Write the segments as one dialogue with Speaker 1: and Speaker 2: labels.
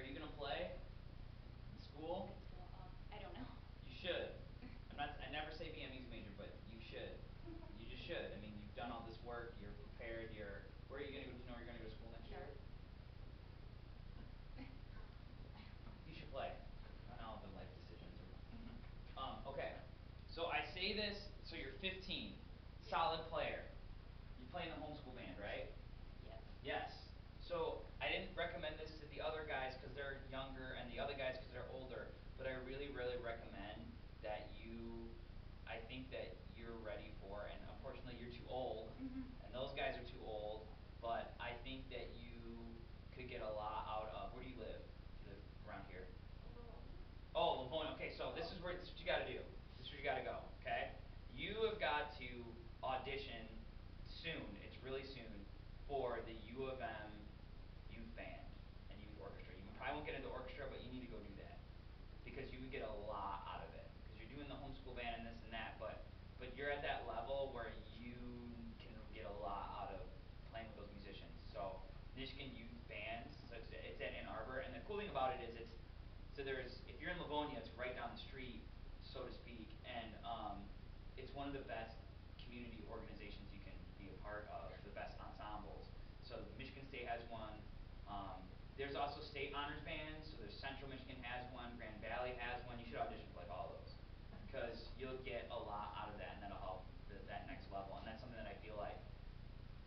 Speaker 1: Are you gonna play in school?
Speaker 2: I don't know.
Speaker 1: You should. I never say be a music major, but you should. You just should. I mean, you've done all this work. You're prepared. Where are you gonna go? Do you know where you're gonna go to school next year? You should play. I know all the life decisions. Okay. So I say this. So you're 15, solid player. You play in the homeschool band, right?
Speaker 2: Yes.
Speaker 1: Yes. So I didn't recommend this to the other guys because they're younger, and the other guys because they're older. But I really, really recommend that you. I think that you're ready for, and unfortunately you're too old, and those guys are too old. But I think that you could get a lot out of. Where do you live? Do you live around here? Oh, Livonia. Okay, so this is what you got to do. This is where you got to go. Okay, you have got to audition soon. It's really soon for the U of M youth band and youth orchestra. You probably won't get into orchestra, but you need to go do that because you would get a lot out of it. Because you're doing the homeschool band and this and that, but you're at that level where you can get a lot out of playing with those musicians. So Michigan Youth Bands, so it's at Ann Arbor, and the cool thing about it is if you're in Livonia, it's right down the street, so to speak, and it's one of the best community organizations you can be a part of, the best ensembles. So Michigan State has one. There's also state honors bands. So there's Central Michigan has one, Grand Valley has one. You should audition for like all of those because you'll get a lot out of that, and that'll help that next level. And that's something that I feel like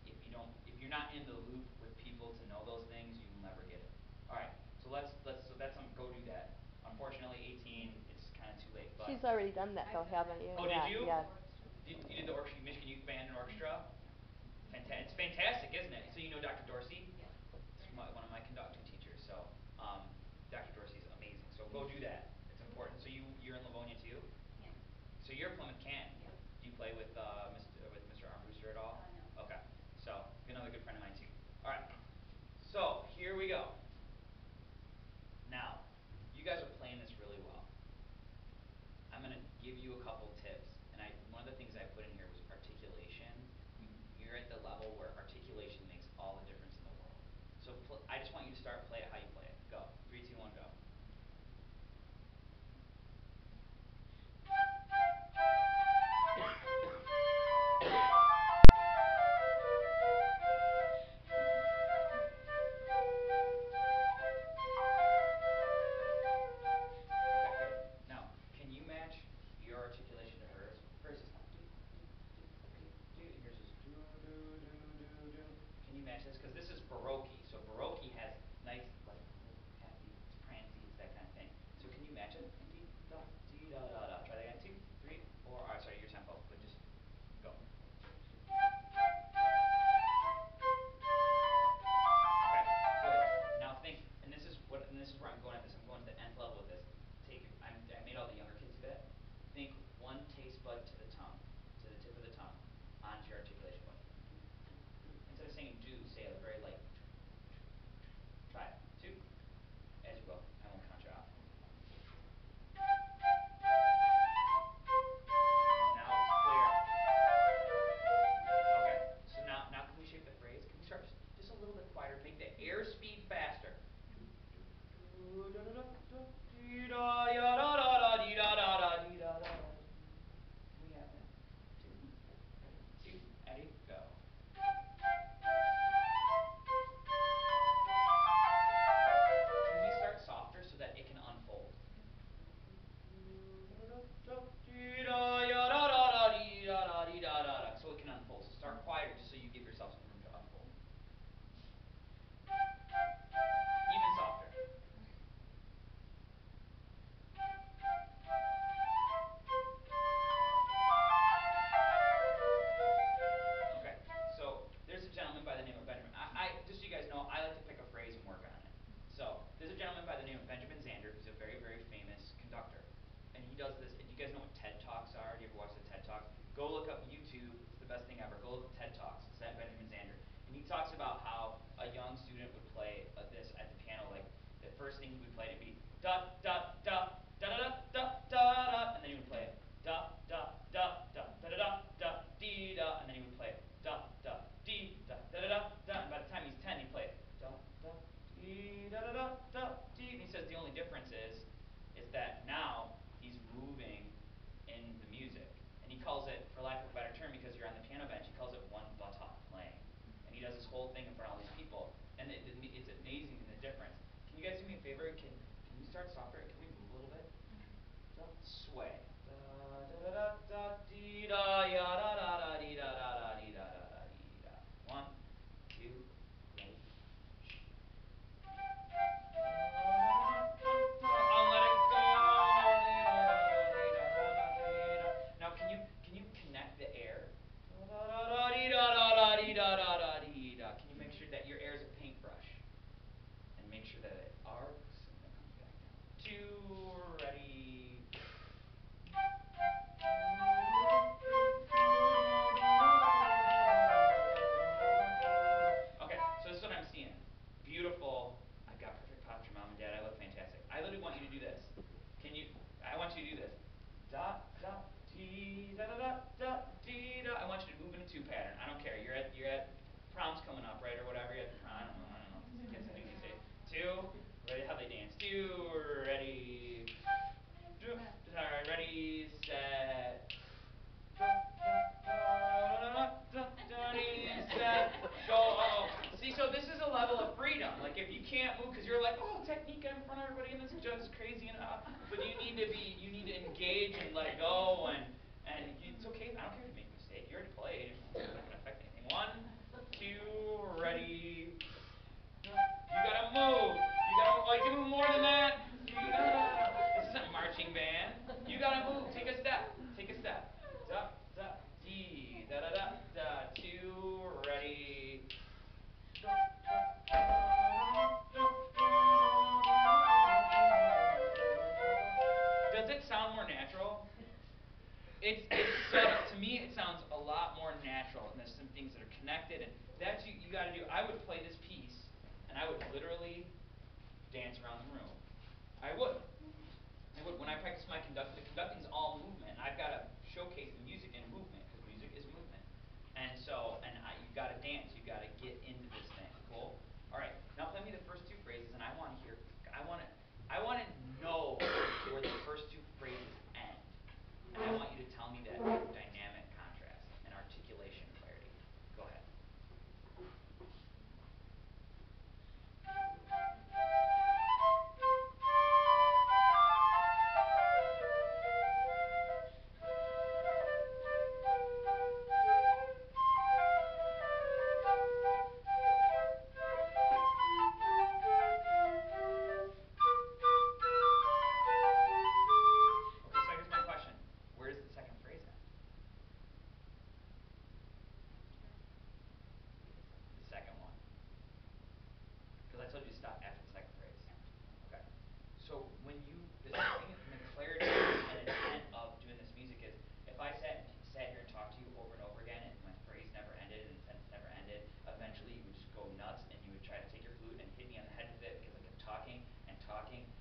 Speaker 1: if you're not in the loop with people to know those things, you'll never get it. All right. So that's go do that. Unfortunately, 18, it's kind of too late. But
Speaker 3: She's already done that though, haven't you?
Speaker 1: oh, did you?
Speaker 3: Yeah.
Speaker 1: You did the Michigan Youth Band and Orchestra? It's fantastic, isn't it? So you know Dr. Dorsey?
Speaker 2: Yes.
Speaker 1: It's one of my conducting teachers. So Dr. Dorsey is amazing. So go do that. It's important. So you're in Livonia too?
Speaker 2: Canton.
Speaker 1: So you're Plymouth Canton.
Speaker 2: Yep.
Speaker 1: Do you play with Mr. Armbruster at all?
Speaker 2: No.
Speaker 1: Okay. So another good friend of mine too. All right. So here we go. Now, you guys are playing this really well. I'm gonna give you a couple tips, and one of the things I put in here was articulation. You're at the level where articulation makes all the difference in the world. So I just want you to play it how you play it. Go. 3, 2, 1, go. Now, can you match your articulation to hers? Hers is do do do do, and yours is do do do do do. Can you match this? Because this is Baroque. So Baroque has nice like happy, it's prancy, it's that kind of thing. So can you match it? Dee da dee da da da. Try that again. 2, 3, 4. All right, sorry, your tempo, but just go. Okay, good. Now think, and this is where I'm going at this. I'm going to the nth level with this. I made all the younger kids do that. Think one taste bud to the tongue, to the tip of the tongue, onto your articulation. Instead of saying do, say a very light. Try it. 2. As you go. I won't count you out. Now it's clear. Okay. So now can we shape the phrase? Can we start just a little bit quieter? Make the air speed faster. Do da da da da dee da ya da da da dee da da da dee da da da. Can we have that? 2. Ready? 2. Eddie, go. Can we start softer so that it can unfold? So it can unfold. So start quieter just so you give yourself some room to unfold. Even softer. Okay. So there's a gentleman by the name of Benjamin. Just so you guys know, I like to pick a phrase and work on it. So there's a gentleman by the name of Benjamin Zander who's a very, very famous conductor. And he does this, and you guys know what TED Talks are? Do you ever watch the TED Talks? Go look up YouTube. It's the best thing ever. Go look up TED Talks. It's that Benjamin Zander. And he talks about how a young student would play this at the piano. Like the first thing he would play would be da da da da da da da da, and then he would play it da da da da da da da da dee da, and then he would play it da da dee da da da da da. And by the time he's 10, he'd play it da da dee da da da da dee difference is that now he's moving in the music. And he calls it, for lack of a better term, because you're on the piano bench, he calls it one buttock playing. And he does this whole thing in front of all these people. And it's amazing in the difference. Can you guys do me a favor? Can you start softer? Can we move a little bit? Sway. Da da da da dee da ya da da da dee da da da dee da da da dee da. 1, 2, ready. I'll let it go. Now can you connect the air? Da da da dee da da da dee da da da dee da. Can you make sure that your air is a paintbrush? And make sure that it arcs and then comes back down. 2, ready. Okay, so this is what I'm seeing. Beautiful. I've got perfect posture, mom and dad. I look fantastic. I literally want you to do this. I want you to do this. Da da dee da da da da dee da. I want you to move in a 2 pattern. I don't care. You're at prom's coming up, right, or whatever. You're at the prom. I don't know what these kids do these days. 2, ready? How they dance? 2, ready. Alright, ready, set. Set, go. See, so this is a level of freedom. Like if you can't move because you're like, oh, technique, I'm in front of everybody and this is just crazy and but you need to engage and let go and it's okay. I don't care if you make a mistake. You already played. It's not gonna affect anything. 1, 2, ready. You gotta move. You can move more than that. This isn't marching band. You gotta move. Take a step. Take a step. Da da dee da da da da. 2, ready. Does it sound more natural? It's to me it sounds a lot more natural and there's some things that are connected and that's you gotta do. I would play this piece and I would literally dance around the room. I would. When I practice my conducting, the conducting is all movement. I've got to showcase the music and movement because music is movement. And so, you've got to dance. You've got to get into this thing. Cool? All right. Now play me the first 2 phrases, and I want to hear. I want to know where the first 2 phrases end, and I want you to tell me that dynamic contrast and articulation clarity. Go ahead. Okay, so here's my question. Where does the second phrase end? The second one. Because I told you to stop after the second phrase. Okay. So when the thing and the clarity and intent of doing this music is, if I sat here and talked to you over and over again, and my phrase never ended and the sentence never ended, eventually you would just go nuts and you would try to take your flute and hit me on the head with it because I kept talking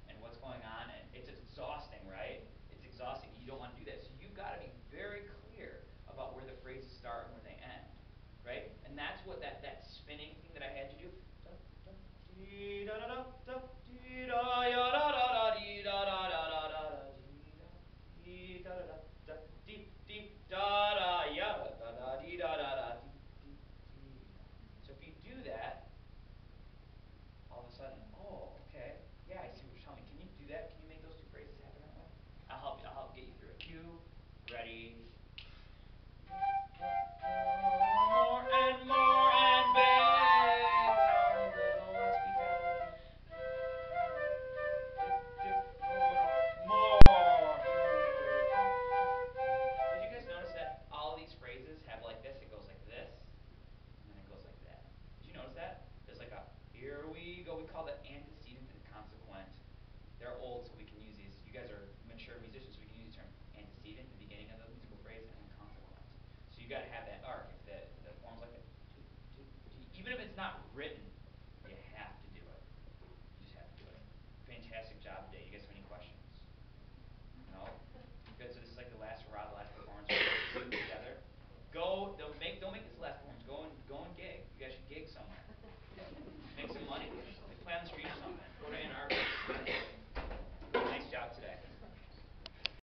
Speaker 1: and what's going on, and it's exhausting, right? It's exhausting. You don't want to do that. So you've got to be very clear about where the phrases start and where they end, right? And that's what that spinning thing that I had you do. Dee da da da da dee da ya da da da dee da da da da da da dee da da da dee dee da da ya da da dee da da da dee dee dee. So if you do that, all of a sudden, oh, okay, yeah, I see what you're telling me. Can you do that? Can you make those 2 phrases happen that way? I'll help you. I'll help get you through it. 2, ready. More and big. Down a little. Let's be down. More. Did you guys notice that all of these phrases have like this? It goes like this, and then it goes like that. Did you notice that? There's like a here we go. We call that antecedent and consequent. They're old, so we can use these. You guys are mature musicians, so we can use the term antecedent, the beginning of the musical phrase, and then consequent. So you got to have that arc. If the form's like that, even if it's not written, you have to do it. You just have to do it. Fantastic job today. You guys have any questions? No? Good. So this is like the last hurrah, the last performance. We're together. Don't make this the last performance. Go and gig. You guys should gig somewhere. Make some money.